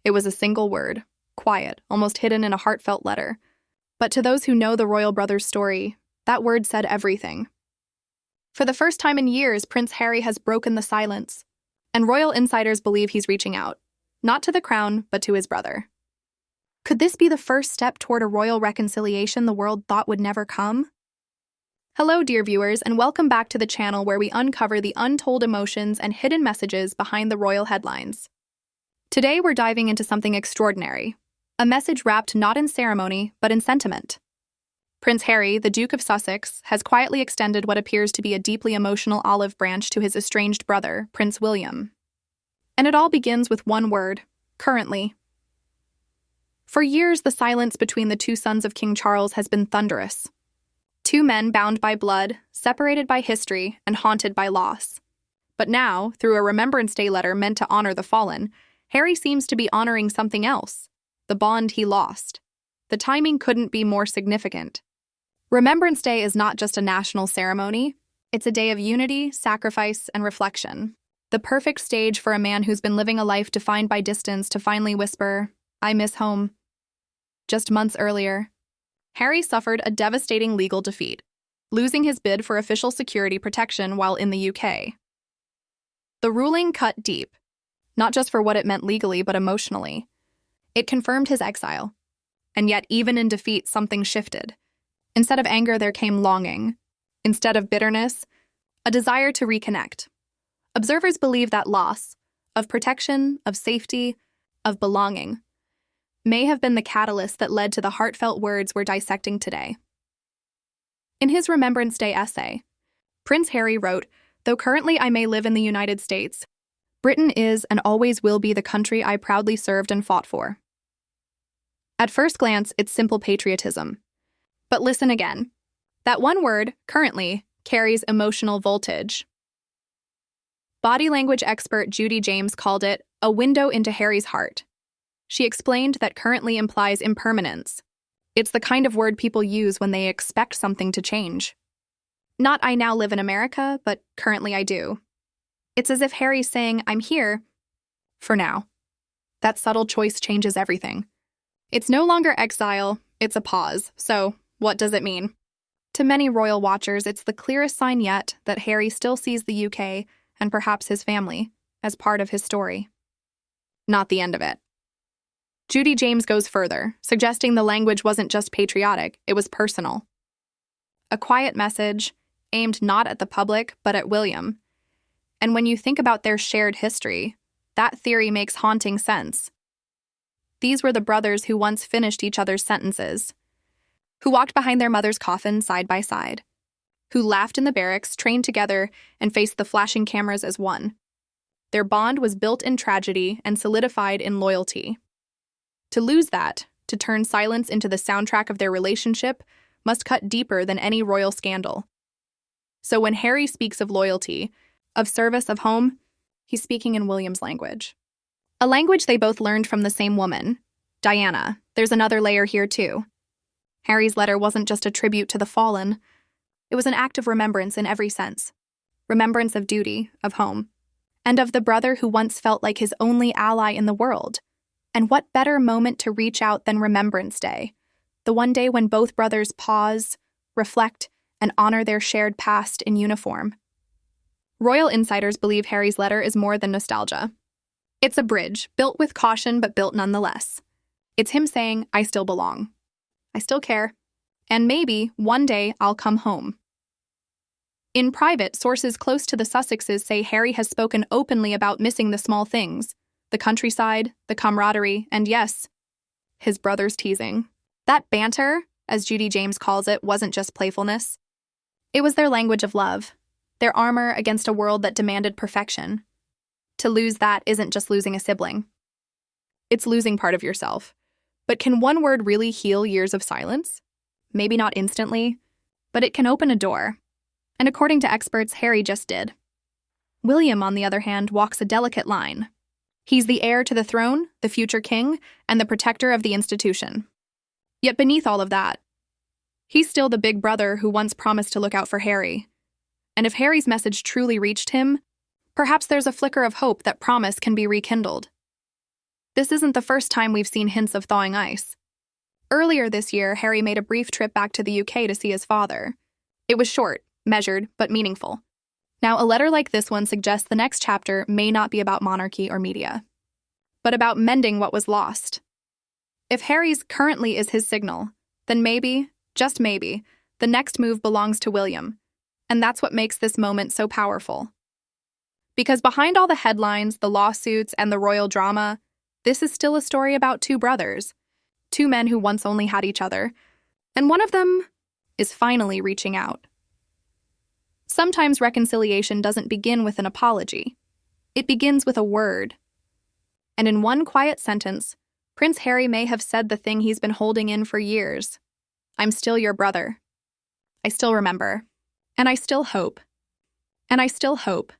It was a single word, quiet, almost hidden in a heartfelt letter. But to those who know the royal brothers' story, that word said everything. For the first time in years, Prince Harry has broken the silence, and royal insiders believe he's reaching out, not to the crown, but to his brother. Could this be the first step toward a royal reconciliation the world thought would never come? Hello, dear viewers, and welcome back to the channel where we uncover the untold emotions and hidden messages behind the royal headlines. Today, we're diving into something extraordinary, a message wrapped not in ceremony, but in sentiment. Prince Harry, the Duke of Sussex, has quietly extended what appears to be a deeply emotional olive branch to his estranged brother, Prince William. And it all begins with one word: currently. For years, the silence between the two sons of King Charles has been thunderous. Two men bound by blood, separated by history, and haunted by loss. But now, through a Remembrance Day letter meant to honor the fallen, Harry seems to be honoring something else: the bond he lost. The timing couldn't be more significant. Remembrance Day is not just a national ceremony, it's a day of unity, sacrifice, and reflection. The perfect stage for a man who's been living a life defined by distance to finally whisper, "I miss home." Just months earlier, Harry suffered a devastating legal defeat, losing his bid for official security protection while in the UK. The ruling cut deep, not just for what it meant legally but emotionally. It confirmed his exile. And yet, even in defeat, something shifted. Instead of anger, there came longing. Instead of bitterness, a desire to reconnect. Observers believe that loss of protection, of safety, of belonging may have been the catalyst that led to the heartfelt words we're dissecting today. In his Remembrance Day essay, Prince Harry wrote, "Though currently I may live in the United States, Britain is and always will be the country I proudly served and fought for." At first glance, it's simple patriotism. But listen again. That one word, currently, carries emotional voltage. Body language expert Judy James called it a window into Harry's heart. She explained that currently implies impermanence. It's the kind of word people use when they expect something to change. Not "I now live in America," but "currently I do." It's as if Harry's saying, "I'm here for now." That subtle choice changes everything. It's no longer exile, it's a pause. So, what does it mean? To many royal watchers, it's the clearest sign yet that Harry still sees the UK, and perhaps his family, as part of his story. Not the end of it. Judy James goes further, suggesting the language wasn't just patriotic, it was personal. A quiet message, aimed not at the public, but at William. And when you think about their shared history, that theory makes haunting sense. These were the brothers who once finished each other's sentences, who walked behind their mother's coffin side by side, who laughed in the barracks, trained together, and faced the flashing cameras as one. Their bond was built in tragedy and solidified in loyalty. To lose that, to turn silence into the soundtrack of their relationship, must cut deeper than any royal scandal. So when Harry speaks of loyalty, of service, of home, he's speaking in William's language. A language they both learned from the same woman, Diana. There's another layer here too. Harry's letter wasn't just a tribute to the fallen. It was an act of remembrance in every sense. Remembrance of duty, of home, and of the brother who once felt like his only ally in the world. And what better moment to reach out than Remembrance Day, the one day when both brothers pause, reflect, and honor their shared past in uniform. Royal insiders believe Harry's letter is more than nostalgia. It's a bridge, built with caution but built nonetheless. It's him saying, "I still belong. I still care. And maybe, one day, I'll come home." In private, sources close to the Sussexes say Harry has spoken openly about missing the small things, the countryside, the camaraderie, and yes, his brother's teasing. That banter, as Judy James calls it, wasn't just playfulness. It was their language of love, their armor against a world that demanded perfection. To lose that isn't just losing a sibling. It's losing part of yourself. But can one word really heal years of silence? Maybe not instantly, but it can open a door. And according to experts, Harry just did. William, on the other hand, walks a delicate line. He's the heir to the throne, the future king, and the protector of the institution. Yet beneath all of that, he's still the big brother who once promised to look out for Harry. And if Harry's message truly reached him, perhaps there's a flicker of hope that promise can be rekindled. This isn't the first time we've seen hints of thawing ice. Earlier this year, Harry made a brief trip back to the UK to see his father. It was short, measured, but meaningful. Now, a letter like this one suggests the next chapter may not be about monarchy or media, but about mending what was lost. If Harry's currently is his signal, then maybe, just maybe, the next move belongs to William, and that's what makes this moment so powerful. Because behind all the headlines, the lawsuits, and the royal drama, this is still a story about two brothers, two men who once only had each other, and one of them is finally reaching out. Sometimes reconciliation doesn't begin with an apology. It begins with a word. And in one quiet sentence, Prince Harry may have said the thing he's been holding in for years. I'm still your brother. I still remember. And I still hope. And I still hope.